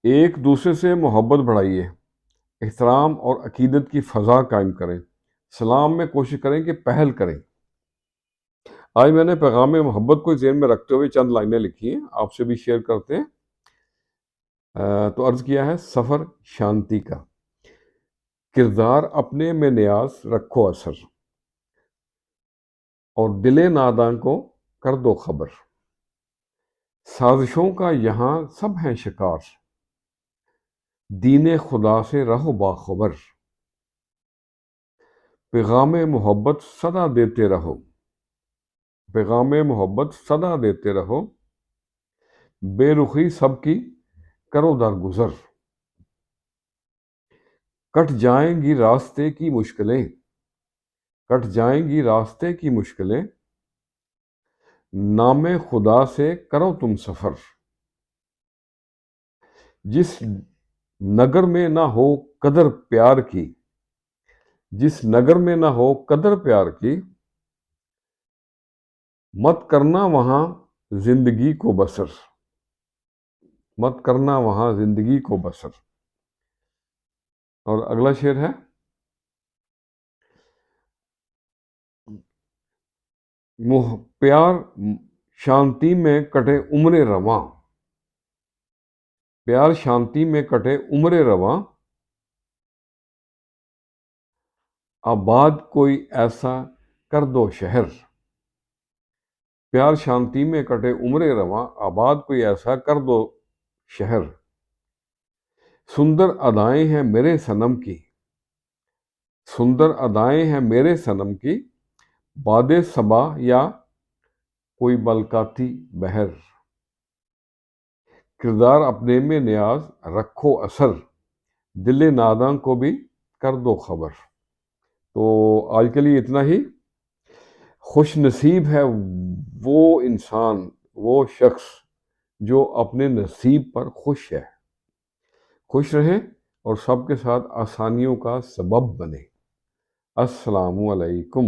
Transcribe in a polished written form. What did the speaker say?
ایک دوسرے سے محبت بڑھائیے، احترام اور عقیدت کی فضا قائم کریں، سلام میں کوشش کریں کہ پہل کریں۔ آج میں نے پیغام محبت کو ذہن میں رکھتے ہوئے چند لائنیں لکھی ہیں، آپ سے بھی شیئر کرتے ہیں۔ تو عرض کیا ہے، سفر شانتی کا، کردار اپنے میں نیاز رکھو اثر، اور دل ناداں کو کر دو خبر، سازشوں کا یہاں سب ہیں شکار، دین خدا سے رہو باخبر، پیغام محبت صدا دیتے رہو، پیغام محبت صدا دیتے رہو، بے رخی سب کی کرو درگزر، کٹ جائیں گی راستے کی مشکلیں، کٹ جائیں گی راستے کی مشکلیں، نام خدا سے کرو تم سفر، جس نگر میں نہ ہو قدر پیار کی، جس نگر میں نہ ہو قدر پیار کی، مت کرنا وہاں زندگی کو بسر، مت کرنا وہاں زندگی کو بسر۔ اور اگلا شعر ہے، پیار شانتی میں کٹے عمر رواں، پیار شانتی میں کٹے عمر رواں، آباد کوئی ایسا کر دو شہر، پیار شانتی میں کٹے عمر رواں، آباد کوئی ایسا کر دو شہر، سندر ادائیں ہیں میرے صنم کی، سندر ادائیں ہیں میرے صنم کی، باد صبا یا کوئی ملکاتی بہر، کردار اپنے میں نیاز رکھو اثر، دل ناداں کو بھی کر دو خبر۔ تو آج کے لیے اتنا ہی۔ خوش نصیب ہے وہ انسان، وہ شخص جو اپنے نصیب پر خوش ہے۔ خوش رہیں اور سب کے ساتھ آسانیوں کا سبب بنے۔ السلام علیکم۔